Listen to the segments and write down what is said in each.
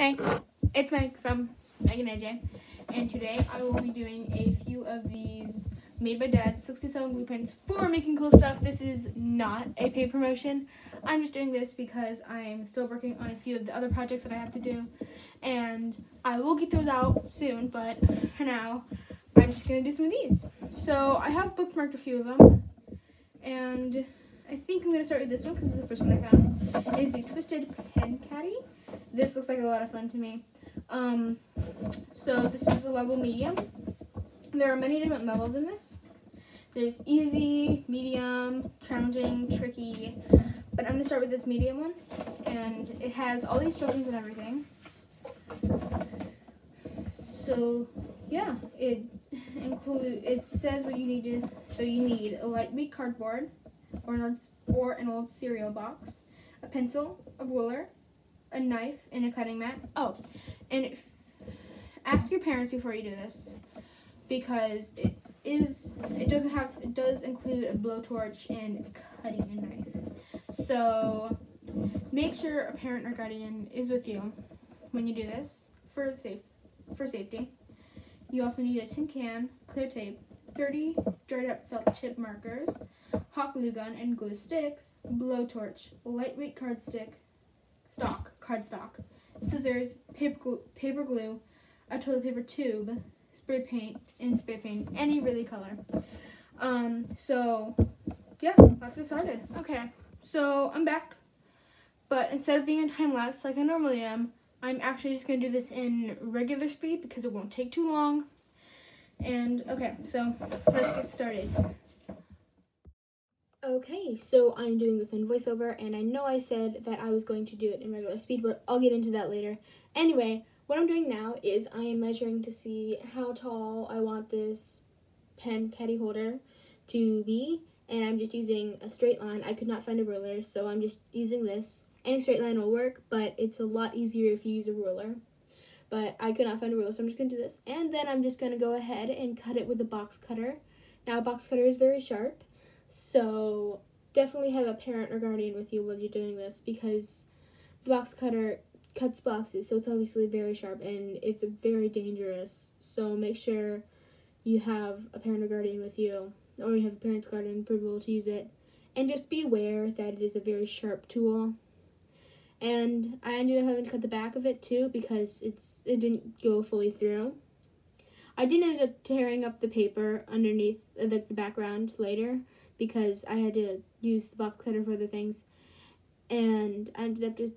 Hey, it's Mike from Megan AJ, and today I will be doing a few of these Made by Dad 67 blueprints for making cool stuff. This is not a paid promotion. I'm just doing this because I'm still working on a few of the other projects that I have to do, and I will get those out soon, but for now, I'm just going to do some of these. So I have bookmarked a few of them, and I think I'm going to start with this one because this is the first one I found. It is the Twisted Pen Caddy. This looks like a lot of fun to me. So this is the level medium. There are many different levels in this. There's easy, medium, challenging, tricky, but I'm going to start with this medium one, and it has all the instructions and everything. So yeah, it says what you need to, so you need a lightweight cardboard or an old cereal box, a pencil, a ruler, a knife, and a cutting mat. Oh, and ask your parents before you do this, because it does include a blowtorch and cutting a knife. So make sure a parent or guardian is with you when you do this for safety. You also need a tin can, clear tape, 30 dried up felt tip markers, hot glue gun and glue sticks, blowtorch, lightweight cardstock, scissors, paper glue, a toilet paper tube, spray paint, any really color. So yeah, let's get started. Okay, so I'm back, but instead of being in time lapse like I normally am, I'm actually just gonna do this in regular speed because it won't take too long. And okay, so let's get started. Okay, so I'm doing this in voiceover, and I know I said that I was going to do it in regular speed, but I'll get into that later. Anyway, what I'm doing now is I am measuring to see how tall I want this pen caddy holder to be, and I'm just using a straight line. I could not find a ruler, so I'm just using this. Any straight line will work, but it's a lot easier if you use a ruler. But I could not find a ruler, so I'm just going to do this. And then I'm just going to go ahead and cut it with a box cutter. Now, a box cutter is very sharp, so definitely have a parent or guardian with you while you're doing this, because the box cutter cuts boxes, so it's obviously very sharp and it's very dangerous. So make sure you have a parent or guardian with you, or you have a parent's guardian approval to use it. And just be aware that it is a very sharp tool. And I ended up having to cut the back of it too because it didn't go fully through. I did end up tearing up the paper underneath the background later because I had to use the box cutter for other things, and I ended up just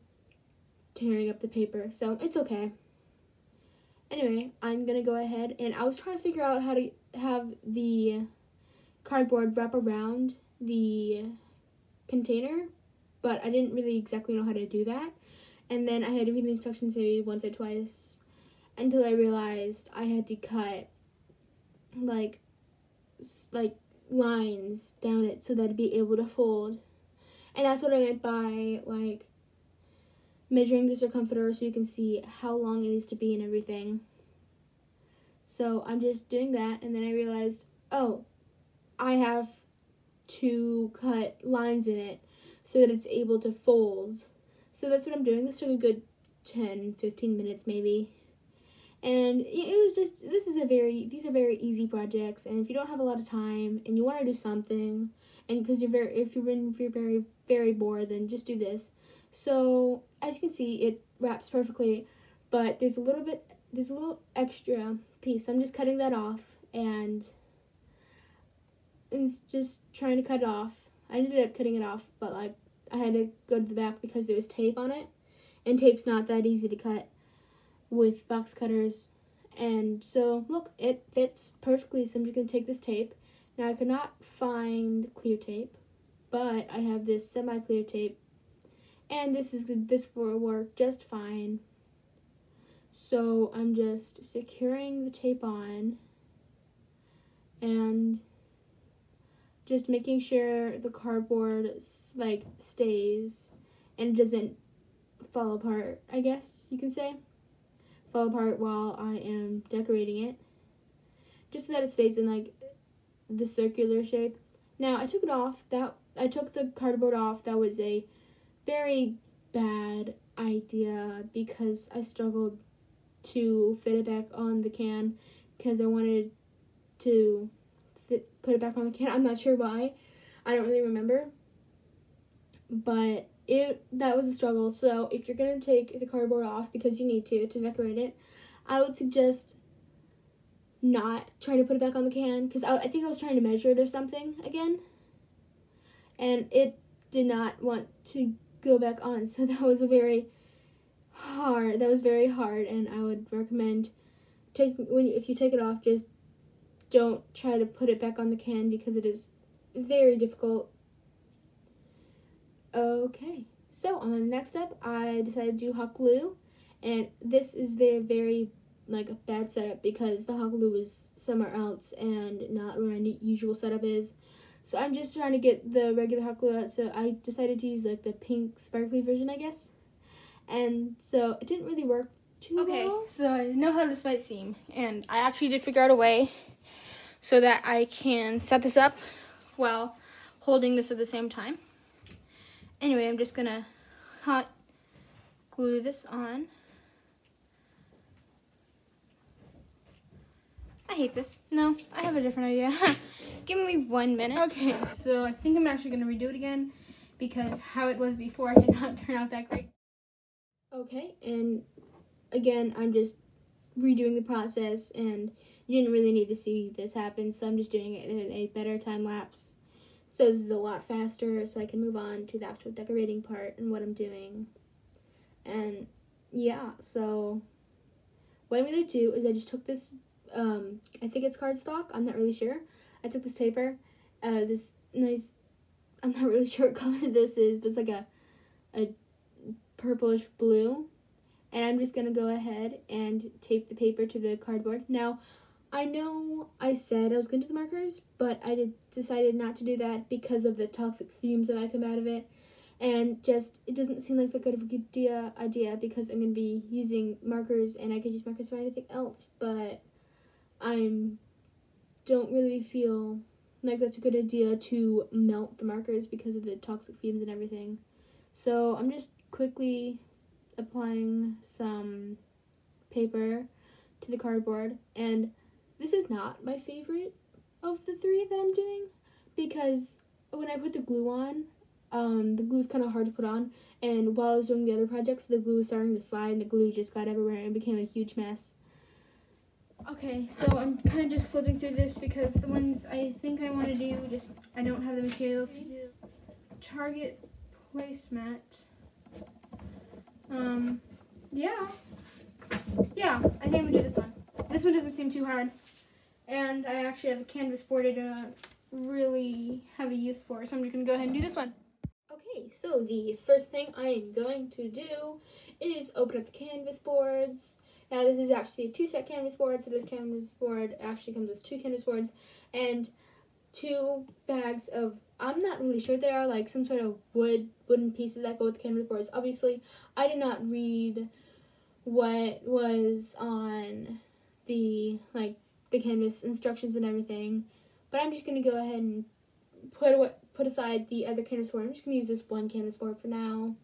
tearing up the paper, so it's okay. Anyway, I'm gonna go ahead, and I was trying to figure out how to have the cardboard wrap around the container, but I didn't really exactly know how to do that. And then I had to read the instructions maybe once or twice until I realized I had to cut like lines down it so that it'd be able to fold. And that's what I meant by like measuring the circumference so you can see how long it needs to be and everything. So I'm just doing that, and then I realized, oh, I have to cut lines in it so that it's able to fold. So that's what I'm doing. This took a good 10-15 minutes maybe. And it was just, these are very easy projects, and if you don't have a lot of time and you want to do something, and because if you're very, very bored, then just do this. So as you can see, it wraps perfectly, but there's a little extra piece. So I'm just cutting that off, and it's just trying to cut it off. I ended up cutting it off, but like I had to go to the back because there was tape on it, and tape's not that easy to cut with box cutters. And so look, it fits perfectly. So I'm just gonna take this tape. Now I could not find clear tape, but I have this semi-clear tape, and this will work just fine. So I'm just securing the tape on and just making sure the cardboard like stays and doesn't fall apart, I guess you can say. Fall apart while I am decorating it, just so that it stays in like the circular shape. Now I took it off. I took the cardboard off. That was a very bad idea because I struggled to fit it back on the can because I wanted to put it back on the can. I'm not sure why. I don't really remember. But that was a struggle. So if you're going to take the cardboard off because you need to decorate it, I would suggest not trying to put it back on the can because I think I was trying to measure it or something again. And it did not want to go back on. So that was very hard, and I would recommend if you take it off, just don't try to put it back on the can because it is very difficult. Okay, so on the next step, I decided to do hot glue, and this is very, very like a bad setup because the hot glue is somewhere else and not where my usual setup is. So I'm just trying to get the regular hot glue out, so I decided to use like the pink sparkly version, I guess. And so it didn't really work too well. Okay, so I know how this might seem, and I actually did figure out a way so that I can set this up while holding this at the same time. Anyway, I'm just gonna hot glue this on. I hate this. No, I have a different idea. Give me 1 minute. Okay, so I think I'm actually gonna redo it again because how it was before did not turn out that great. Okay, and again, I'm just redoing the process, and you didn't really need to see this happen, so I'm just doing it in a better time lapse. So this is a lot faster, so I can move on to the actual decorating part and what I'm doing. And yeah, so what I'm going to do is I just took this, I think it's cardstock, I'm not really sure. I took this paper, this nice, I'm not really sure what color this is, but it's like a purplish blue. And I'm just going to go ahead and tape the paper to the cardboard. Now, I know I said I was going to do the markers, but I decided not to do that because of the toxic fumes that might come out of it. And just, it doesn't seem like that good of a good idea because I'm going to be using markers, and I could use markers for anything else. But I don't really feel like that's a good idea to melt the markers because of the toxic fumes and everything. So I'm just quickly applying some paper to the cardboard, and this is not my favorite of the three that I'm doing because when I put the glue on, the glue is kind of hard to put on, and while I was doing the other projects, the glue was starting to slide and the glue just got everywhere and became a huge mess. Okay, so I'm kind of just flipping through this because the ones I think I want to do, I don't have the materials to do. Target placemat. Yeah, I think I'm gonna do this one. This one doesn't seem too hard. And I actually have a canvas board I don't really have a use for, so I'm just gonna go ahead and do this one. Okay, so the first thing I am going to do is open up the canvas boards. Now this is actually a 2-set canvas board, so this canvas board actually comes with 2 canvas boards and 2 bags of, I'm not really sure, they are like some sort of wooden pieces that go with the canvas boards. Obviously, I did not read what was on the canvas instructions and everything, but I'm just going to go ahead and put aside the other canvas board. I'm just going to use this one canvas board for now.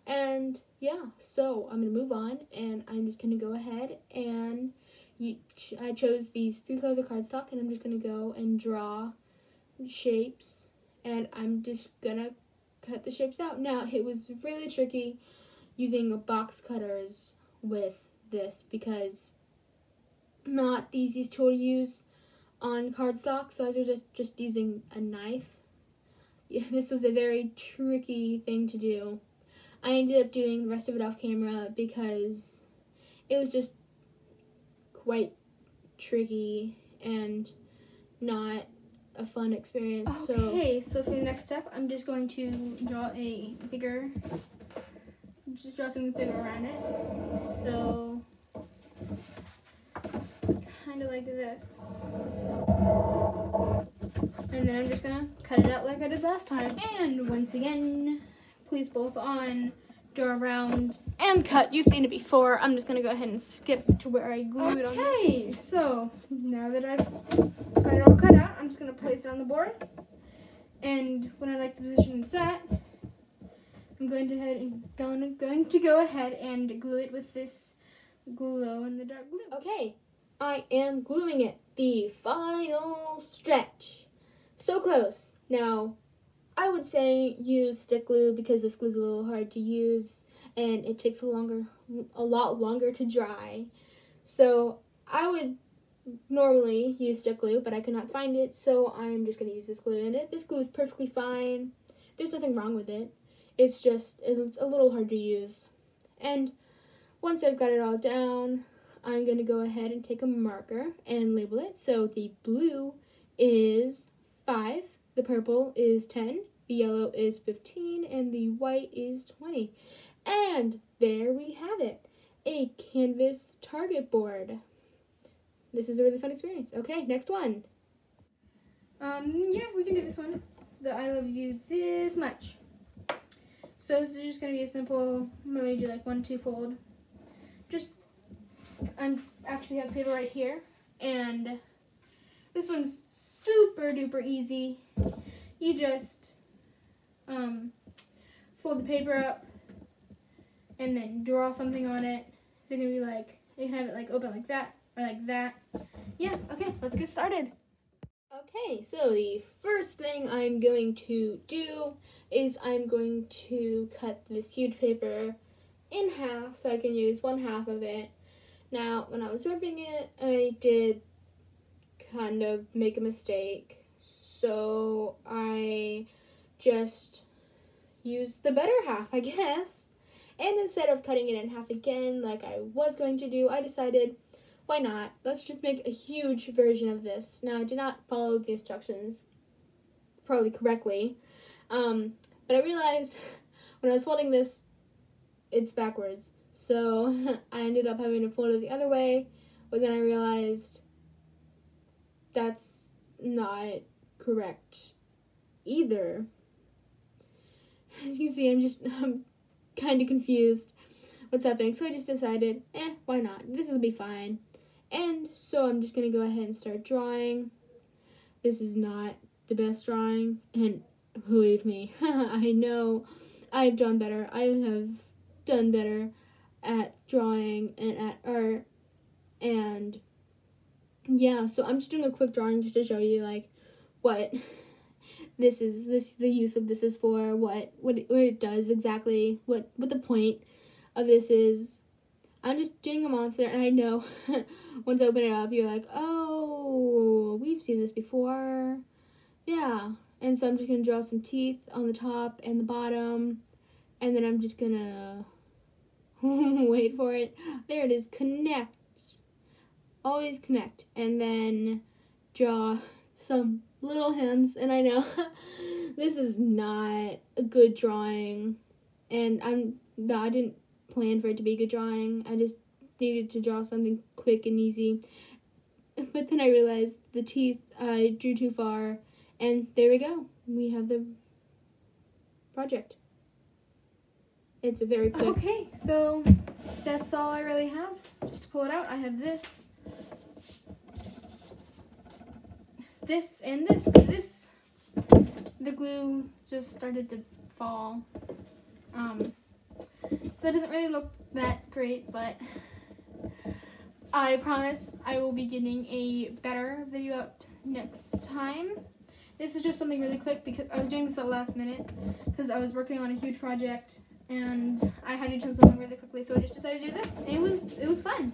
And yeah, so I'm going to move on, and I'm just going to go ahead and I chose these 3 colors of cardstock, and I'm just going to go and draw shapes, and I'm just going to cut the shapes out. Now, it was really tricky using box cutters with this because not the easiest tool to use on cardstock, so I was just using a knife. Yeah, this was a very tricky thing to do. I ended up doing the rest of it off camera because it was just quite tricky and not a fun experience. Okay, so for the next step, I'm just going to draw something bigger around it. So, kind of like this. And then I'm just going to cut it out like I did last time. And once again, please both on, draw around, and cut. You've seen it before. I'm just going to go ahead and skip to where I glued it on. Okay, so now that I've got it all cut out, I'm just going to place it on the board. And when I like the position it's at, I'm going to go ahead and glue it with this glow-in-the-dark glue. Okay, I am gluing it. The final stretch. So close. Now, I would say use stick glue because this glue is a little hard to use and it takes a lot longer to dry. So I would normally use stick glue, but I could not find it, so I'm just going to use this glue in it. This glue is perfectly fine. There's nothing wrong with it. It's a little hard to use. And once I've got it all down, I'm going to go ahead and take a marker and label it. So the blue is 5, the purple is 10, the yellow is 15, and the white is 20. And there we have it, a canvas target board. This is a really fun experience. Okay, next one. Yeah, we can do this one. The I love you this much. So this is just going to be a simple, I'm going to do like 1-2 fold. I actually have paper right here, and this one's super duper easy. You just fold the paper up and then draw something on it. So you're going to be like, you can have it like open like that or like that. Yeah, okay, let's get started. Okay, so the first thing I'm going to do is I'm going to cut this huge paper in half so I can use 1/2 of it. Now, when I was ripping it, I did kind of make a mistake, so I just used the better half, I guess. And instead of cutting it in half again like I was going to do, I decided, why not? Let's just make a huge version of this. Now, I did not follow the instructions probably correctly, but I realized when I was folding this, it's backwards. So I ended up having to fold it the other way, but then I realized that's not correct either. As you can see, I'm kind of confused what's happening. So I just decided, why not? This will be fine. And so I'm just going to go ahead and start drawing. This is not the best drawing, and believe me, I know I've drawn better. I have done better at drawing and at art, and yeah, so I'm just doing a quick drawing just to show you like what the use of this is for, what it does exactly, what the point of this is. I'm just doing a monster, and I know once I open it up, you're like, oh, we've seen this before. Yeah, and so I'm just going to draw some teeth on the top and the bottom, and then I'm just going to wait for it. There it is. Connect. Always connect. And then draw some little hands. And I know this is not a good drawing. And I didn't plan for it to be a good drawing. I just needed to draw something quick and easy. But then I realized the teeth I drew too far. And there we go. We have the project. It's a very quick. Okay, so that's all I really have. Just to pull it out, I have this, and this. The glue just started to fall. So it doesn't really look that great, but I promise I will be getting a better video out next time. This is just something really quick because I was doing this at the last minute because I was working on a huge project. And I had to do something really quickly, so I just decided to do this, and it was fun.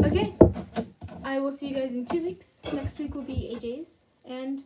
Okay, I will see you guys in 2 weeks. Next week will be AJ's, and